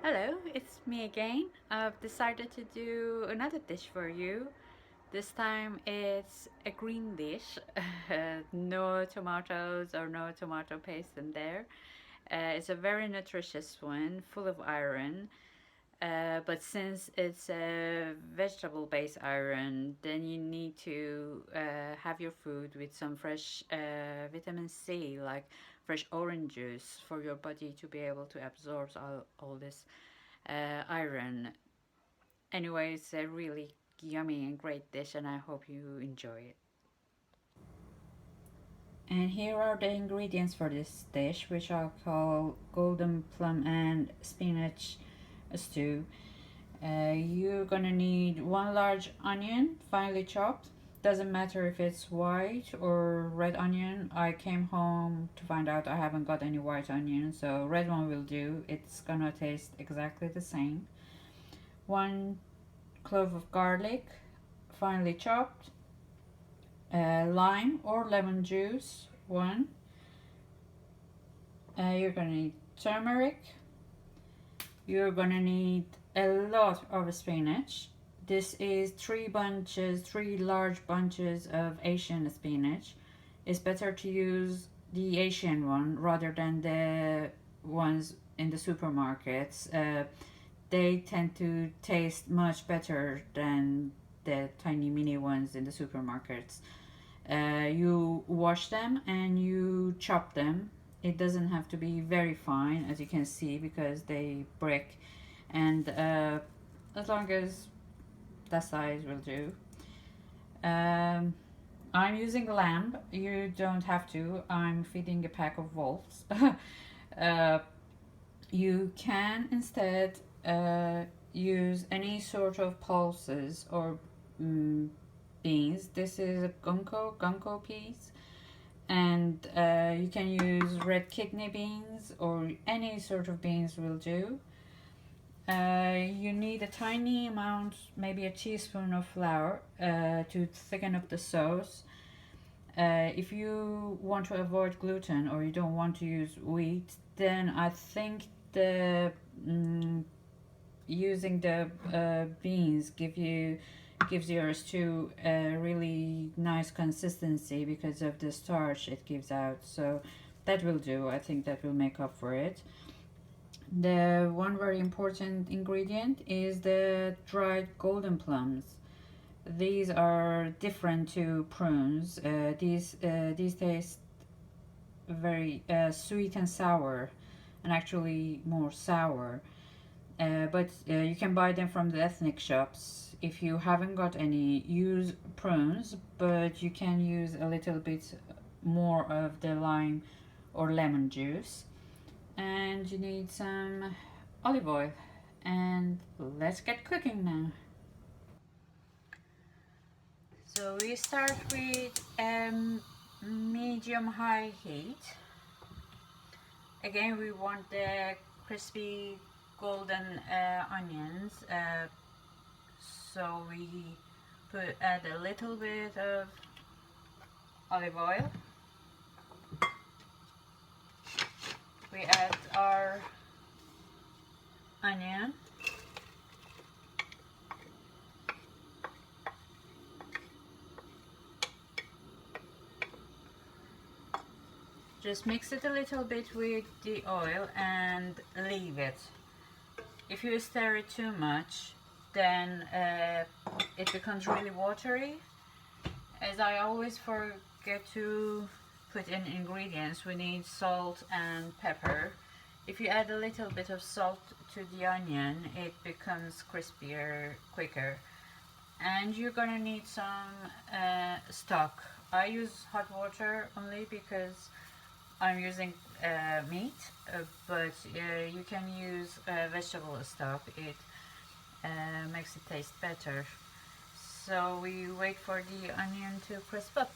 Hello, it's me again. I've decided to do another dish for you. This time it's a green dish. No tomatoes or no tomato paste in there. It's a very nutritious one, full of iron. But since it's a vegetable based iron, then you need to have your food with some fresh vitamin C, like fresh orange juice, for your body to be able to absorb all this iron. Anyway, it's a really yummy and great dish, and I hope you enjoy it. And here are the ingredients for this dish, which I'll call golden plum and spinach stew. You're gonna need one large onion, finely chopped. Doesn't matter if it's white or red onion. I came home to find out I haven't got any white onion, so red one will do. It's gonna taste exactly the same. One clove of garlic, finely chopped. Lime or lemon juice, one. You're gonna need turmeric. You're gonna need a lot of spinach. This is three large bunches of Asian spinach. It's better to use the Asian one rather than the ones in the supermarkets. They tend to taste much better than the tiny mini ones in the supermarkets. You wash them and you chop them. It doesn't have to be very fine, as you can see, because they break, and as long as that size will do. um, I'm using lamb. You don't have to. I'm feeding a pack of wolves. uh, you can instead use any sort of pulses or mm, beans. This is a gunko peas, and you can use red kidney beans or any sort of beans will do. You need a tiny amount, maybe a teaspoon of flour to thicken up the sauce. If you want to avoid gluten or you don't want to use wheat, then I think the using the beans gives your stew a really nice consistency because of the starch it gives out. So that will do. I think that will make up for it. The one very important ingredient is the dried golden plums. These are different to prunes. These taste very sweet and sour, and actually more sour. But you can buy them from the ethnic shops. If you haven't got any, use prunes, but you can use a little bit more of the lime or lemon juice. And you need some olive oil. And let's get cooking now. So we start with medium high heat. Again, we want the crispy golden onions, so we add a little bit of olive oil. We add our onion. Just mix it a little bit with the oil and leave it. If you stir it too much, then it becomes really watery. As I always forget to put in ingredients, we need salt and pepper. If you add a little bit of salt to the onion, it becomes crispier quicker. And you're gonna need some stock. I use hot water only because I'm using meat, but you can use vegetable stock. It makes it taste better. So we wait for the onion to crisp up.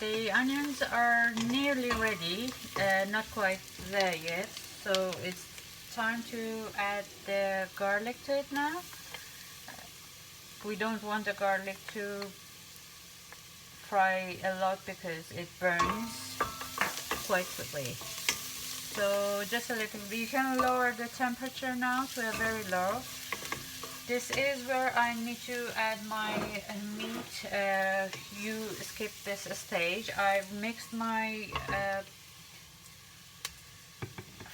The onions are nearly ready, not quite there yet, so it's time to add the garlic to it now. We don't want the garlic to fry a lot because it burns quite quickly. So just a little bit. You can lower the temperature now to a very low. This is where I need to add my meat. You skip this stage. I've mixed my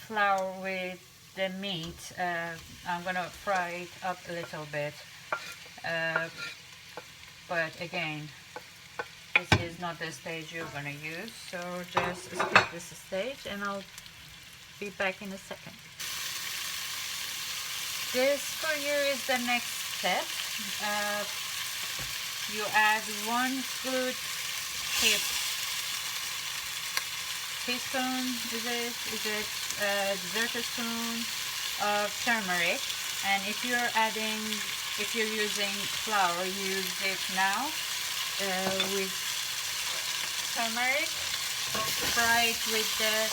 flour with the meat. I'm gonna fry it up a little bit. But again, this is not the stage you're gonna use. So just skip this stage and I'll be back in a second. This for you is the next step. You add 1 good teaspoon, is it dessert spoon of turmeric. And if you're using flour, use it now with turmeric. Fry it with the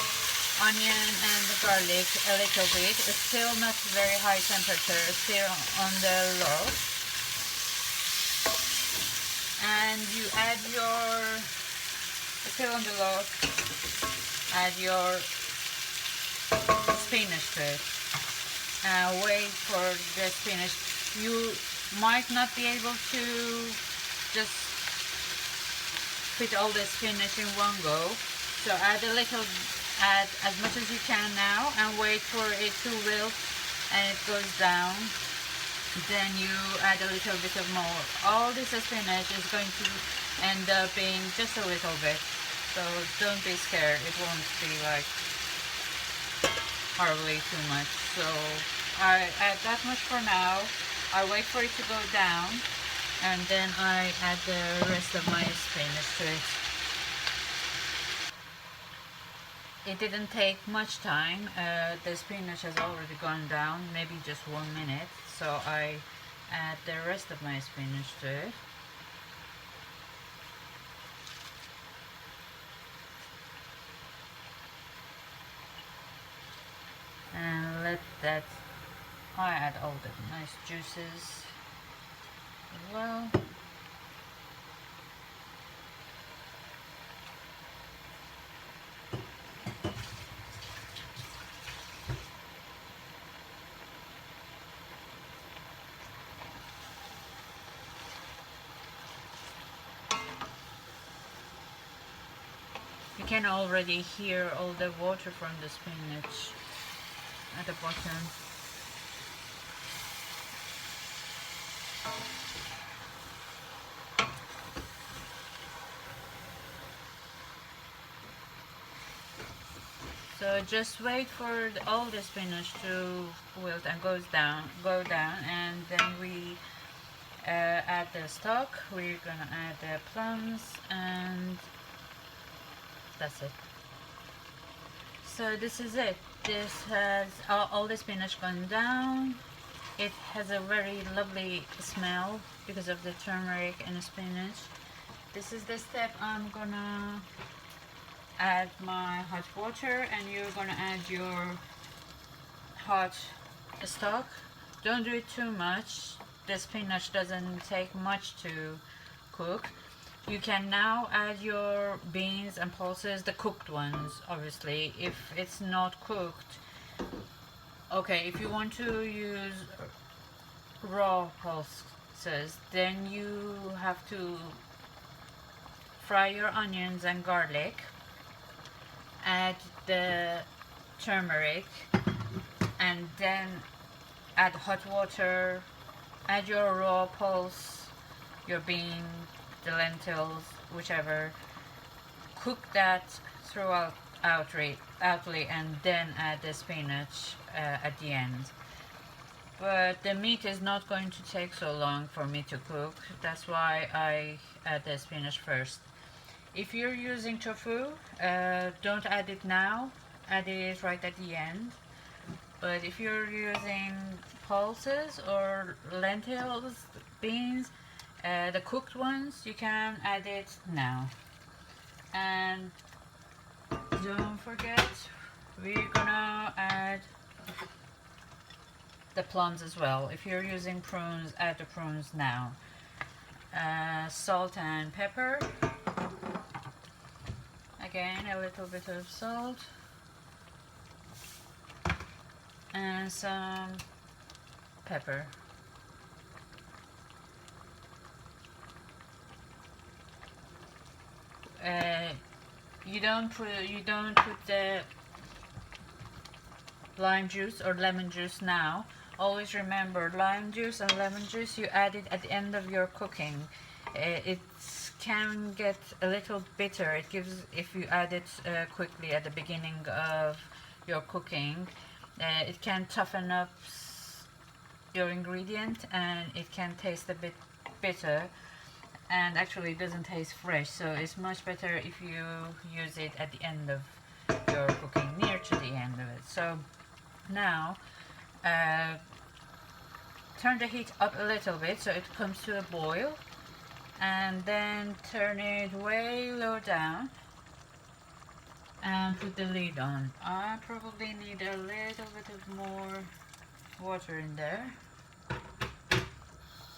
onion and the garlic a little bit. It's still not very high temperature, still on the low. And you add still on the low, add your spinach to it. Wait for the spinach. You might not be able to just fit all the spinach in one go, so add as much as you can now and wait for it to wilt and it goes down. Then you add a little bit of more. All this spinach is going to end up being just a little bit, so don't be scared. It won't be like horribly too much. So I add that much for now. I wait for it to go down and then I add the rest of my spinach to it. It didn't take much time. The spinach has already gone down, maybe just 1 minute. So I add the rest of my spinach to it. And I add all the nice juices as well. You can already hear all the water from the spinach at the bottom. So just wait for all the spinach to wilt and go down, and then we add the stock. We're gonna add the plums and that's it. So this is it. This has all the spinach gone down. It has a very lovely smell because of the turmeric and the spinach. This is the step I'm gonna add my hot water, and you're gonna add your hot stock. Don't do it too much. The spinach doesn't take much to cook. You can now add your beans and pulses, the cooked ones, obviously. If it's not cooked, okay, if you want to use raw pulses, then you have to fry your onions and garlic, add the turmeric, and then add hot water, add your raw pulse, your bean, the lentils, whichever. Cook that outly, and then add the spinach at the end. But the meat is not going to take so long for me to cook. That's why I add the spinach first. If you're using tofu, don't add it now. Add it right at the end. But if you're using pulses or lentils, beans, the cooked ones, you can add it now. And don't forget, we're gonna add the plums as well. If you're using prunes, add the prunes now. Salt and pepper. Again, a little bit of salt. and some pepper. Uh, you don't put the lime juice or lemon juice now. Always remember, lime juice and lemon juice you add it at the end of your cooking. It can get a little bitter. It gives if you add it quickly at the beginning of your cooking. It can toughen up your ingredient and it can taste a bit bitter, and actually it doesn't taste fresh, so it's much better if you use it at the end of your cooking, near to the end of it. So now turn the heat up a little bit so it comes to a boil, and then turn it way low down and put the lid on. I probably need a little bit of more water in there.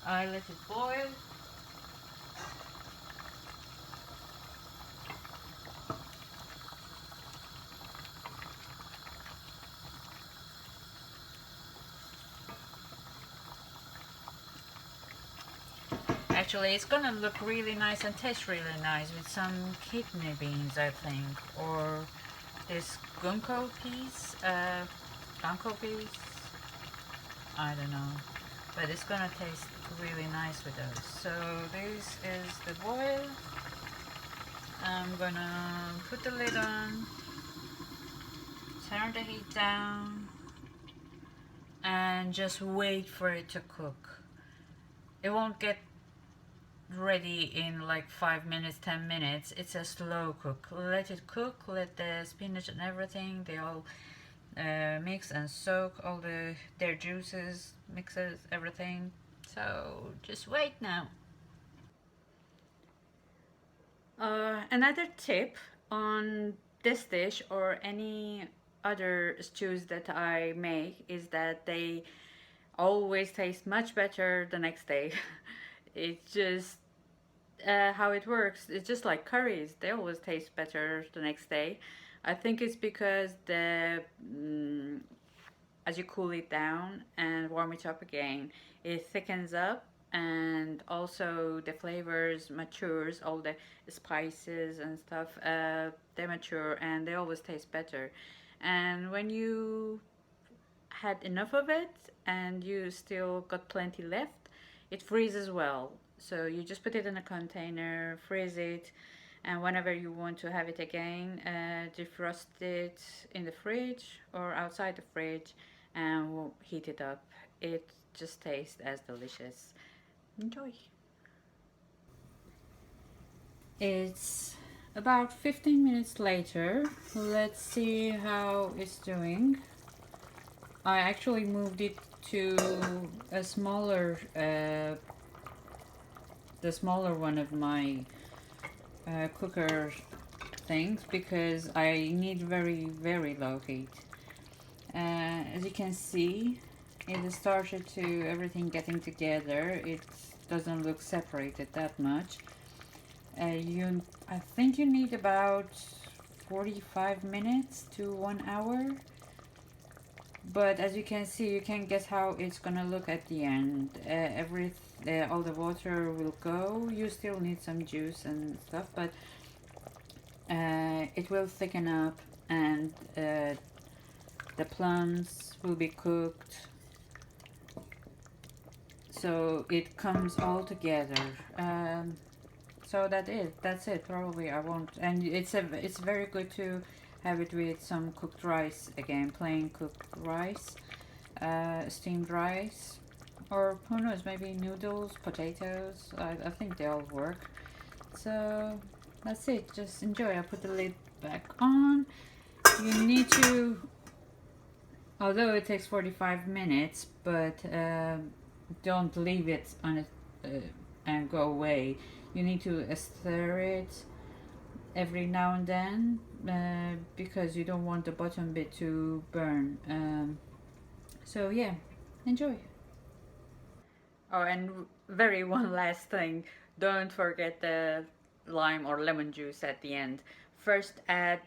I let it boil. Actually, it's gonna look really nice and taste really nice with some kidney beans, I think, or this gunko peas. I don't know, but it's gonna taste really nice with those. So this is the boil. I'm gonna put the lid on, turn the heat down, and just wait for it to cook. It won't get ready in like 5 minutes, 10 minutes. It's a slow cook. Let it cook, let the spinach and everything, they all mix and soak all their juices, mixes everything. So just wait now. Another tip on this dish or any other stews that I make is that they always taste much better the next day. It's just how it works. It's just like curries, they always taste better the next day. I think it's because as you cool it down and warm it up again, it thickens up, and also the flavors matures, all the spices and stuff, they mature and they always taste better. And when you had enough of it and you still got plenty left, it freezes well. So you just put it in a container, freeze it, and whenever you want to have it again, defrost it in the fridge or outside the fridge, and we'll heat it up. It just tastes as delicious. Enjoy. It's about 15 minutes later. Let's see how it's doing. I actually moved it to a smaller, the smaller one of my cooker things, because I need very, very low heat. As you can see, it has started to everything getting together. It doesn't look separated that much. I think you need about 45 minutes to 1 hour. But as you can see, you can guess how it's gonna look at the end. All the water will go. You still need some juice and stuff, but it will thicken up, and the plums will be cooked, so it comes all together. So that's it. Probably I won't. And it's very good to have it with some cooked rice again, plain cooked rice, steamed rice, or who knows, maybe noodles, potatoes. I think they all work. So that's it. Just enjoy. I put the lid back on. You need to, although it takes 45 minutes, but don't leave it on it and go away. You need to stir it every now and then, because you don't want the bottom bit to burn. So yeah, enjoy. Oh, and very one last thing. Don't forget the lime or lemon juice at the end. First add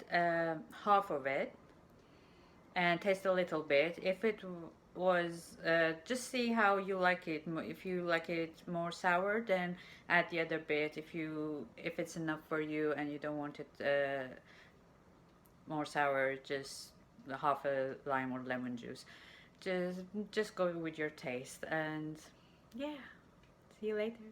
half of it, and taste a little bit. If it was just see how you like it. If you like it more sour, then add the other bit. If it's enough for you and you don't want it more sour, just half a lime or lemon juice. Just just go with your taste, and yeah, see you later.